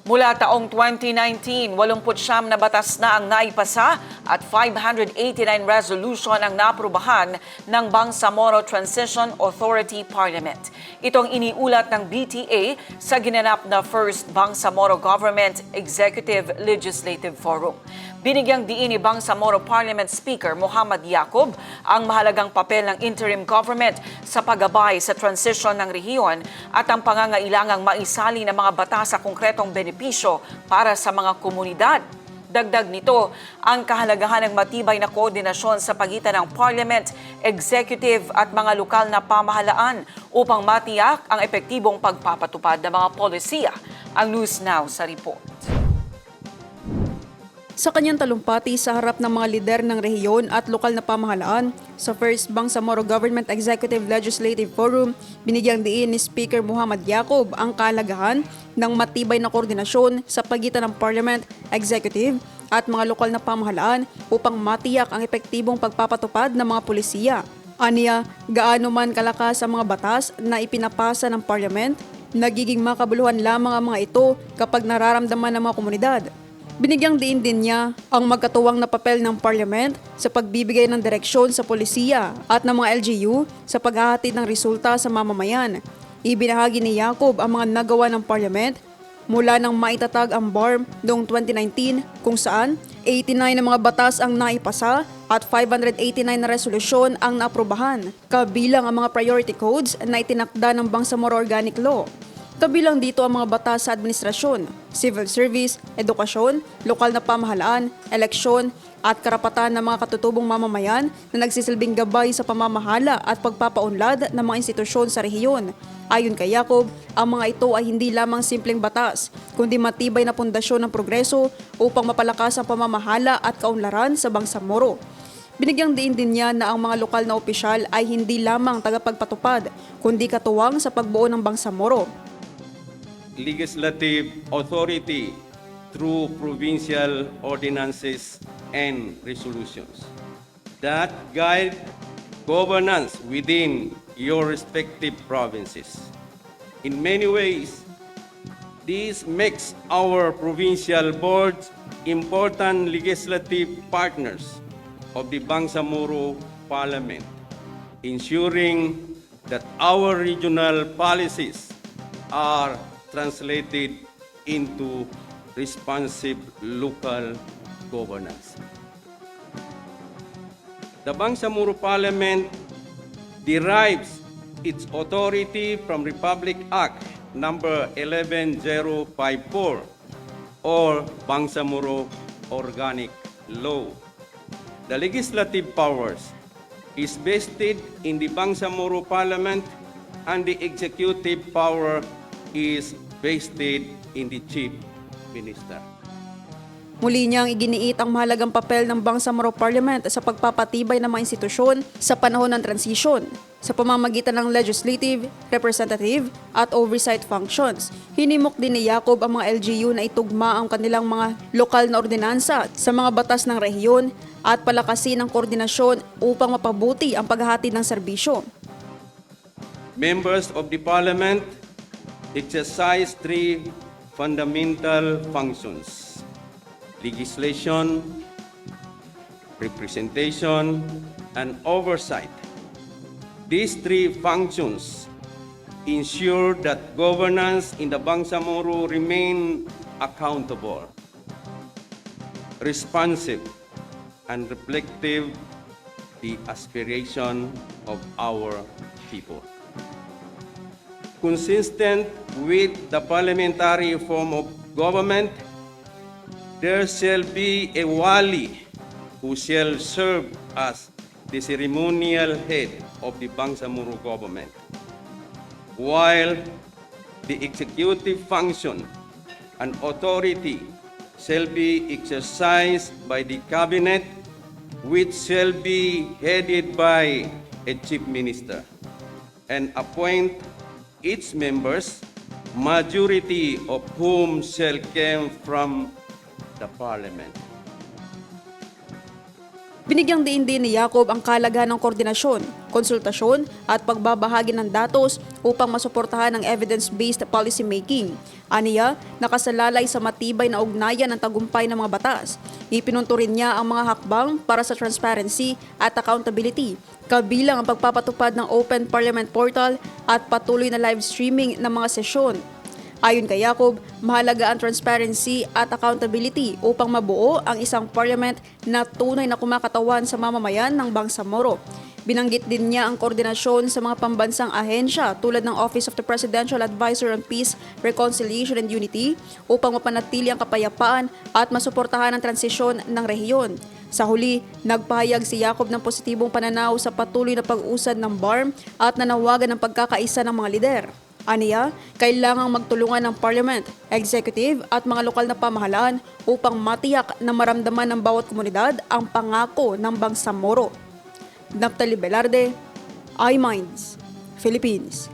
Mula taong 2019, 89 na batas na ang naipasa at 589 resolution ang naaprubahan ng Bangsamoro Transition Authority Parliament. Ito ang iniulat ng BTA sa ginanap na First Bangsamoro Government Executive Legislative Forum. Binigyang diin ni Bangsamoro Parliament Speaker Muhammad Yacoob ang mahalagang papel ng interim government sa paggabay sa transisyon ng rehiyon at ang pangangailangang maisali ng mga batas sa konkretong benepisyo para sa mga komunidad. Dagdag nito ang kahalagahan ng matibay na koordinasyon sa pagitan ng Parliament, Executive at mga lokal na pamahalaan upang matiyak ang epektibong pagpapatupad ng mga polisiya. Ang News Now sa report. Sa kanyang talumpati sa harap ng mga lider ng rehiyon at lokal na pamahalaan sa First Bangsamoro Government Executive Legislative Forum, binigyang diin ni Speaker Muhammad Yacoob ang kahalagahan ng matibay na koordinasyon sa pagitan ng Parliament, Executive at mga lokal na pamahalaan upang matiyak ang epektibong pagpapatupad ng mga pulisiya. Aniya, gaano man kalakas ang mga batas na ipinapasa ng Parliament, nagiging makabuluhan lamang ang mga ito kapag nararamdaman ng mga komunidad. Binigyang diin din niya ang magkatuwang na papel ng Parliament sa pagbibigay ng direksyon sa polisiya at ng mga LGU sa paghahatid ng resulta sa mamamayan. Ibinahagi ni Yacoob ang mga nagawa ng Parliament mula nang maitatag ang BARM noong 2019 kung saan 89 na mga batas ang naipasa at 589 na resolusyon ang naaprubahan, kabilang ang mga priority codes na itinakda ng Bangsamoro Organic Law. Kabilang dito ang mga batas sa administrasyon, civil service, edukasyon, lokal na pamahalaan, eleksyon at karapatan ng mga katutubong mamamayan na nagsisilbing gabay sa pamamahala at pagpapaunlad ng mga institusyon sa rehiyon. Ayon kay Yacoob, ang mga ito ay hindi lamang simpleng batas, kundi matibay na pundasyon ng progreso upang mapalakas ang pamamahala at kaunlaran sa Bangsamoro. Binigyang diin din niya na ang mga lokal na opisyal ay hindi lamang tagapagpatupad, kundi katuwang sa pagbuo ng Bangsamoro. Legislative authority through provincial ordinances and resolutions that guide governance within your respective provinces. In many ways, this makes our provincial boards important legislative partners of the Bangsamoro Parliament, ensuring that our regional policies are translated into responsive local governance. The Bangsamoro Parliament derives its authority from Republic Act number 11054 or Bangsamoro Organic Law. The legislative powers is vested in the Bangsamoro Parliament and the executive power is vested in the Chief Minister. Muli niyang iginiit ang mahalagang papel ng Bangsamoro Parliament sa pagpapatibay ng mga institusyon sa panahon ng transisyon sa pamamagitan ng legislative, representative at oversight functions. Hinimok din ni Yacoob ang mga LGU na itugma ang kanilang mga lokal na ordinansa sa mga batas ng rehiyon at palakasin ang koordinasyon upang mapabuti ang paghahatid ng serbisyo. Members of the Parliament exercise three fundamental functions: legislation, representation, and oversight. These three functions ensure that governance in the Bangsamoro remain accountable, responsive, and reflective the aspiration of our people. Consistent with the parliamentary form of government, there shall be a wali who shall serve as the ceremonial head of the Bangsamoro government, while the executive function and authority shall be exercised by the cabinet, which shall be headed by a chief minister, and appoint its members, majority of whom shall come from the Parliament. Binigyang diin din ni Yacob ang kahalagahan ng koordinasyon, konsultasyon at pagbabahagi ng datos upang masuportahan ang evidence-based policymaking. Aniya, nakasalalay sa matibay na ugnayan ng tagumpay ng mga batas. Ipinunto rin niya ang mga hakbang para sa transparency at accountability, kabilang ang pagpapatupad ng Open Parliament Portal at patuloy na live streaming ng mga sesyon. Ayon kay Yacob, mahalaga ang transparency at accountability upang mabuo ang isang parliament na tunay na kumakatawan sa mamamayan ng Bangsamoro. Binanggit din niya ang koordinasyon sa mga pambansang ahensya tulad ng Office of the Presidential Advisor on Peace, Reconciliation and Unity upang mapanatili ang kapayapaan at masuportahan ang transisyon ng rehiyon. Sa huli, nagpahayag si Yacob ng positibong pananaw sa patuloy na pag-usad ng BARM at nanawagan ng pagkakaisa ng mga lider. Aniya, kailangang magtulungan ng Parliament, Executive at mga lokal na pamahalaan upang matiyak na maramdaman ng bawat komunidad ang pangako ng Bangsamoro. Naphtali Velarde, iMinds, Philippines.